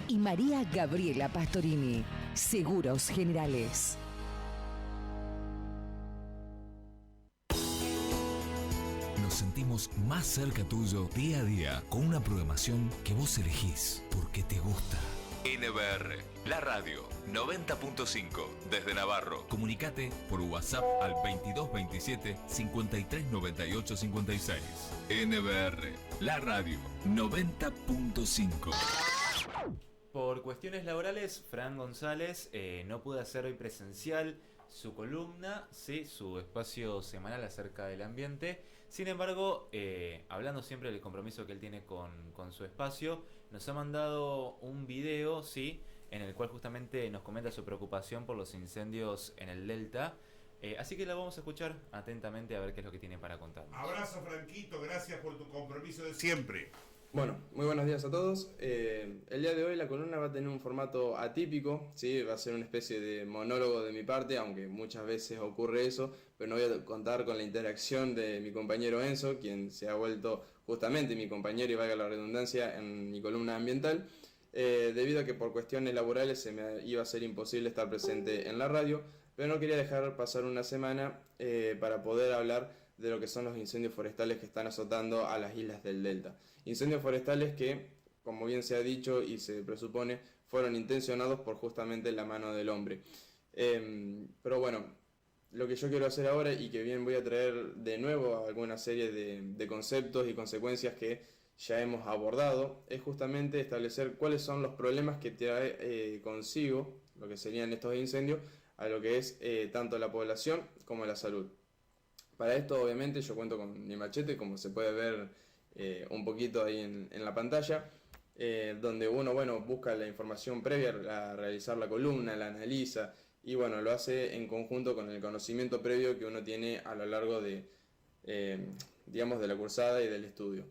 y María Gabriela Pastorini. Seguros Generales. Nos sentimos más cerca tuyo día a día con una programación que vos elegís porque te gusta. NBR, la radio 90.5 desde Navarro. Comunicate por WhatsApp al 2227 5398 56. NBR, la radio 90.5. Por cuestiones laborales, Fran González no pudo hacer hoy presencial su columna, sí, su espacio semanal acerca del ambiente. Sin embargo, hablando siempre del compromiso que él tiene con su espacio, nos ha mandado un video, sí, en el cual justamente nos comenta su preocupación por los incendios en el Delta. Así que la vamos a escuchar atentamente a ver qué es lo que tiene para contarnos. Abrazo, Franquito, gracias por tu compromiso de siempre. Bueno, muy buenos días a todos. El día de hoy la columna va a tener un formato atípico, ¿sí? Va a ser una especie de monólogo de mi parte, aunque muchas veces ocurre eso, pero no voy a contar con la interacción de mi compañero Enzo, quien se ha vuelto justamente mi compañero y valga la redundancia en mi columna ambiental, debido a que por cuestiones laborales se me iba a ser imposible estar presente en la radio, pero no quería dejar pasar una semana para poder hablar de lo que son los incendios forestales que están azotando a las islas del Delta. Incendios forestales que, como bien se ha dicho y se presupone, fueron intencionados por justamente la mano del hombre. Pero bueno, lo que yo quiero hacer ahora, y que bien voy a traer de nuevo alguna serie de conceptos y consecuencias que ya hemos abordado, es justamente establecer cuáles son los problemas que trae consigo lo que serían estos incendios a lo que es tanto la población como la salud. Para esto, obviamente, yo cuento con mi machete, como se puede ver un poquito ahí en la pantalla, donde uno, busca la información previa a realizar la columna, la analiza, y bueno, lo hace en conjunto con el conocimiento previo que uno tiene a lo largo de la cursada y del estudio.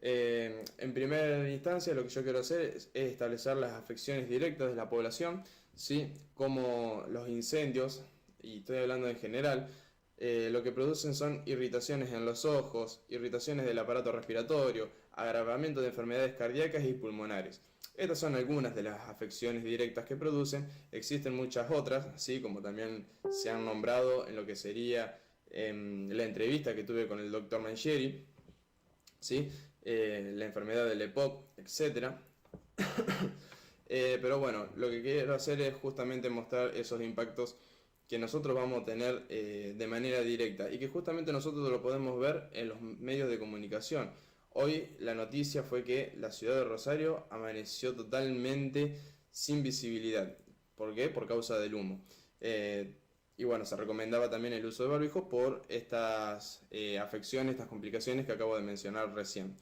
En primera instancia, lo que yo quiero hacer es establecer las afecciones directas de la población, ¿sí? Como los incendios, y estoy hablando en general, lo que producen son irritaciones en los ojos, irritaciones del aparato respiratorio, agravamiento de enfermedades cardíacas y pulmonares. Estas son algunas de las afecciones directas que producen. Existen muchas otras, ¿sí? Como también se han nombrado en lo que sería la entrevista que tuve con el doctor Mangieri, ¿sí? La enfermedad del EPOC, etc. Pero bueno, lo que quiero hacer es justamente mostrar esos impactos que nosotros vamos a tener de manera directa y que justamente nosotros lo podemos ver en los medios de comunicación. Hoy la noticia fue que la ciudad de Rosario amaneció totalmente sin visibilidad. ¿Por qué? Por causa del humo. Y bueno, se recomendaba también el uso de barbijo por estas afecciones, estas complicaciones que acabo de mencionar recién.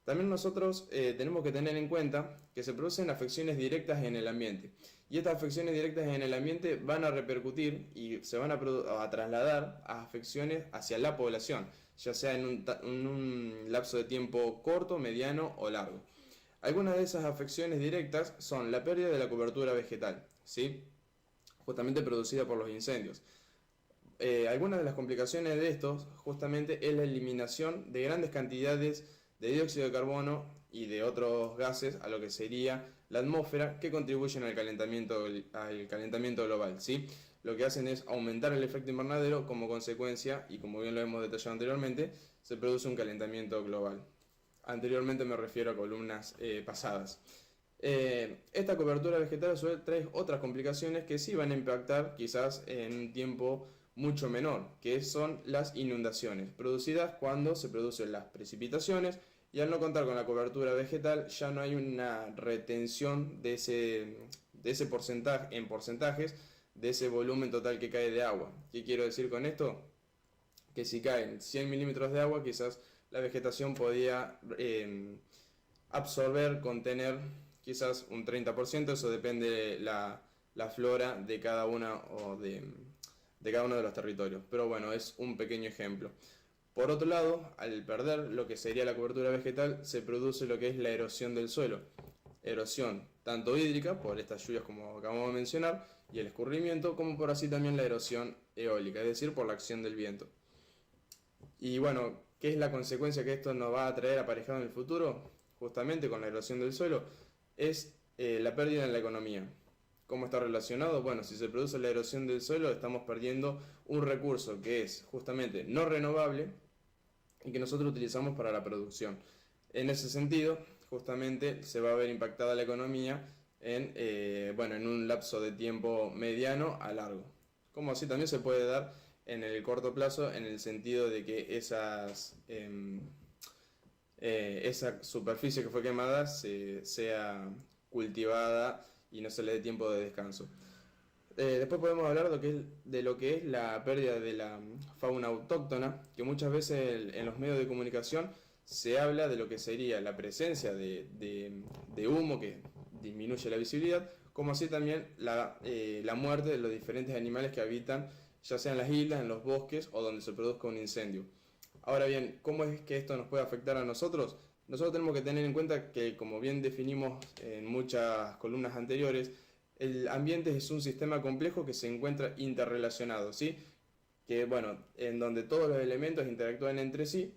También nosotros tenemos que tener en cuenta que se producen afecciones directas en el ambiente. Y estas afecciones directas en el ambiente van a repercutir y se van a trasladar a afecciones hacia la población, ya sea en un lapso de tiempo corto, mediano o largo. Algunas de esas afecciones directas son la pérdida de la cobertura vegetal, ¿sí? Justamente producida por los incendios. Algunas de las complicaciones de estos justamente es la eliminación de grandes cantidades de dióxido de carbono y de otros gases a lo que sería la atmósfera, que contribuyen al calentamiento global, ¿sí? Lo que hacen es aumentar el efecto invernadero. Como consecuencia, y como bien lo hemos detallado anteriormente, se produce un calentamiento global. Anteriormente me refiero a columnas pasadas. Esta cobertura vegetal trae otras complicaciones que sí van a impactar quizás en un tiempo mucho menor, que son las inundaciones, producidas cuando se producen las precipitaciones, y al no contar con la cobertura vegetal ya no hay una retención de ese porcentaje, en porcentajes, de ese volumen total que cae de agua. ¿Qué quiero decir con esto? Que si caen 100 milímetros de agua, quizás la vegetación podía absorber, contener quizás un 30%, eso depende de la flora de cada una o de cada uno de los territorios, pero bueno, es un pequeño ejemplo. Por otro lado, al perder lo que sería la cobertura vegetal, se produce lo que es la erosión del suelo. Erosión tanto hídrica, por estas lluvias como acabamos de mencionar, y el escurrimiento, como por así también la erosión eólica, es decir, por la acción del viento. Y bueno, ¿qué es la consecuencia que esto nos va a traer aparejado en el futuro? Justamente con la erosión del suelo, es la pérdida en la economía. ¿Cómo está relacionado? Bueno, si se produce la erosión del suelo, estamos perdiendo un recurso que es justamente no renovable y que nosotros utilizamos para la producción. En ese sentido, justamente se va a ver impactada la economía en un lapso de tiempo mediano a largo. Como así también se puede dar en el corto plazo, en el sentido de que esa superficie que fue quemada sea cultivada y no se le dé tiempo de descanso. Después podemos hablar de lo que es la pérdida de la fauna autóctona, que muchas veces en los medios de comunicación se habla de lo que sería la presencia de humo que disminuye la visibilidad, como así también la muerte de los diferentes animales que habitan, ya sea en las islas, en los bosques o donde se produzca un incendio. Ahora bien, ¿cómo es que esto nos puede afectar a nosotros? Nosotros tenemos que tener en cuenta que, como bien definimos en muchas columnas anteriores, el ambiente es un sistema complejo que se encuentra interrelacionado, ¿sí? Que, bueno, en donde todos los elementos interactúan entre sí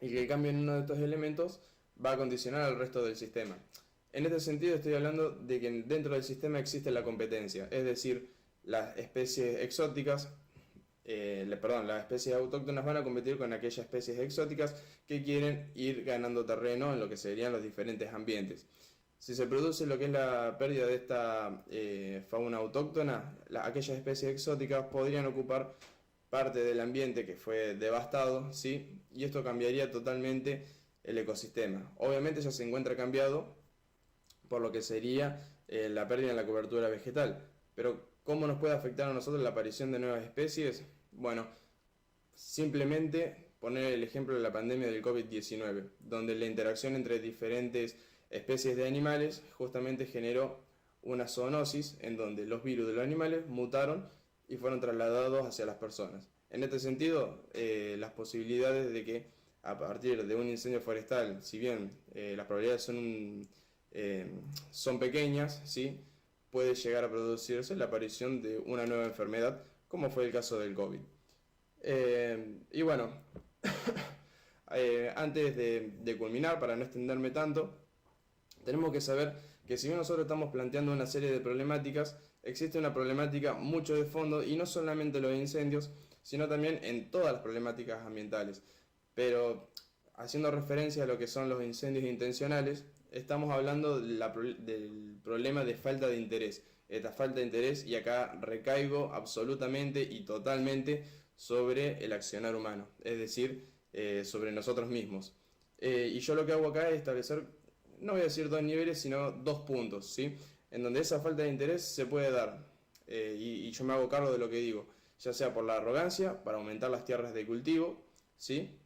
y que el cambio en uno de estos elementos va a condicionar al resto del sistema. En este sentido estoy hablando de que dentro del sistema existe la competencia, es decir, las especies exóticas, las especies autóctonas van a competir con aquellas especies exóticas que quieren ir ganando terreno en lo que serían los diferentes ambientes. Si se produce lo que es la pérdida de esta fauna autóctona, aquellas especies exóticas podrían ocupar parte del ambiente que fue devastado, ¿sí? Y esto cambiaría totalmente el ecosistema. Obviamente ya se encuentra cambiado por lo que sería la pérdida en la cobertura vegetal, pero ¿cómo nos puede afectar a nosotros la aparición de nuevas especies? Bueno, simplemente poner el ejemplo de la pandemia del COVID-19, donde la interacción entre diferentes especies de animales justamente generó una zoonosis en donde los virus de los animales mutaron y fueron trasladados hacia las personas. En este sentido, las posibilidades de que a partir de un incendio forestal, si bien las probabilidades son pequeñas, ¿sí?, puede llegar a producirse la aparición de una nueva enfermedad, como fue el caso del COVID. Y bueno, antes de culminar, para no extenderme tanto, tenemos que saber que si bien nosotros estamos planteando una serie de problemáticas, existe una problemática mucho de fondo, y no solamente los incendios, sino también en todas las problemáticas ambientales. Pero haciendo referencia a lo que son los incendios intencionales, estamos hablando del problema de falta de interés. Esta falta de interés, y acá recaigo absolutamente y totalmente sobre el accionar humano, es decir, sobre nosotros mismos. Y yo lo que hago acá es establecer, no voy a decir dos niveles, sino dos puntos, ¿sí?, en donde esa falta de interés se puede dar, y yo me hago cargo de lo que digo, ya sea por la arrogancia, para aumentar las tierras de cultivo, ¿sí?,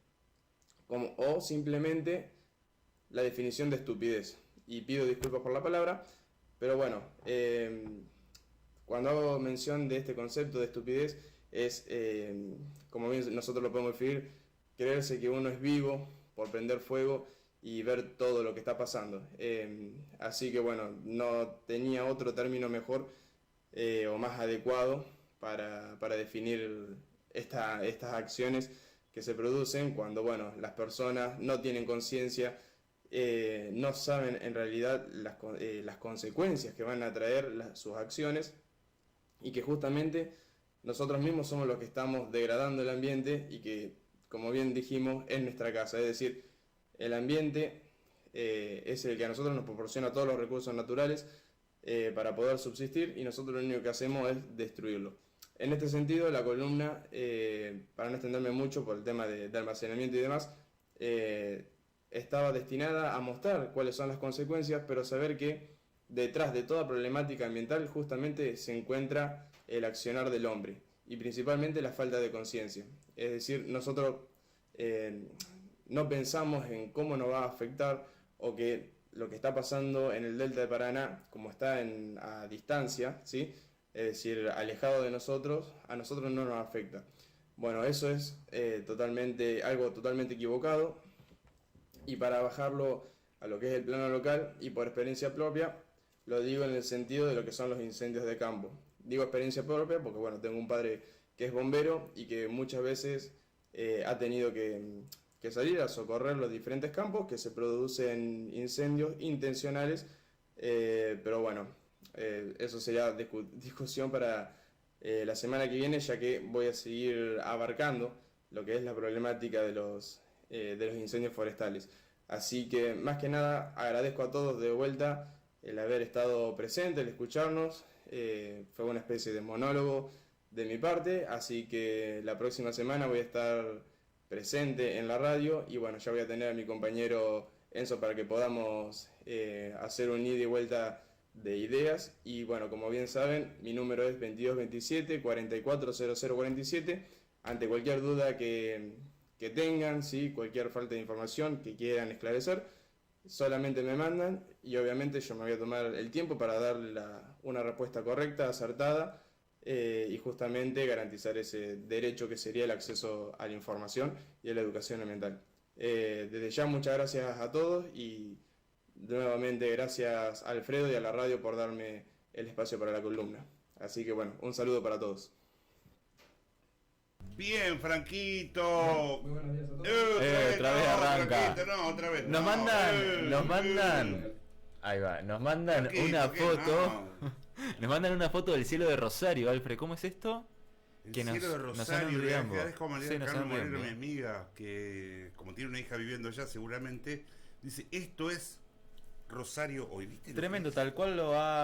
o simplemente la definición de estupidez. Y pido disculpas por la palabra, pero bueno, cuando hago mención de este concepto de estupidez, es, como bien nosotros lo podemos definir, creerse que uno es vivo por prender fuego y ver todo lo que está pasando. Así que bueno, no tenía otro término mejor o más adecuado para definir estas acciones que se producen cuando, bueno, las personas no tienen conciencia, no saben en realidad las consecuencias que van a traer sus acciones, y que justamente nosotros mismos somos los que estamos degradando el ambiente, y que, como bien dijimos, es nuestra casa. Es decir, el ambiente es el que a nosotros nos proporciona todos los recursos naturales para poder subsistir, y nosotros lo único que hacemos es destruirlo. En este sentido, la columna, para no extenderme mucho por el tema de almacenamiento y demás, estaba destinada a mostrar cuáles son las consecuencias, pero saber que detrás de toda problemática ambiental justamente se encuentra el accionar del hombre, y principalmente la falta de conciencia. Es decir, nosotros no pensamos en cómo nos va a afectar, o que lo que está pasando en el Delta de Paraná, como está a distancia, ¿sí?, es decir, alejado de nosotros, a nosotros no nos afecta. Bueno, eso es algo totalmente equivocado, y para bajarlo a lo que es el plano local y por experiencia propia, lo digo en el sentido de lo que son los incendios de campo. Digo experiencia propia porque, bueno, tengo un padre que es bombero y que muchas veces ha tenido que salir a socorrer los diferentes campos que se producen incendios intencionales Pero bueno, eso sería discusión para la semana que viene, ya que voy a seguir abarcando lo que es la problemática de los incendios forestales. Así que más que nada agradezco a todos de vuelta el haber estado presente, el escucharnos. Fue una especie de monólogo de mi parte, así que la próxima semana voy a estar presente en la radio y bueno, ya voy a tener a mi compañero Enzo para que podamos hacer un ida y vuelta de ideas. Y bueno, como bien saben, mi número es 2227 440047. Ante cualquier duda que tengan, ¿sí? Cualquier falta de información que quieran esclarecer, solamente me mandan y obviamente yo me voy a tomar el tiempo para darle una respuesta correcta, acertada, y justamente garantizar ese derecho que sería el acceso a la información y a la educación ambiental. Desde ya muchas gracias a todos y nuevamente gracias a Alfredo y a la radio por darme el espacio para la columna. Así que bueno, un saludo para todos. Bien, Franquito. Muy buenos días a todos. Otra vez arranca. Franquito, no, otra vez. Nos mandan. Ahí va, nos mandan Franquito, una ¿qué? foto. No. Nos mandan una foto del cielo de Rosario, Alfred. ¿Cómo es esto? El Que cielo de nos Rosario, andan olvidando. es como le Sí, dice nos Carlos andan Moreno, mi olvidando. amiga, que como tiene una hija viviendo allá seguramente, dice, esto es Rosario hoy, ¿viste? Tremendo, tal cual lo ha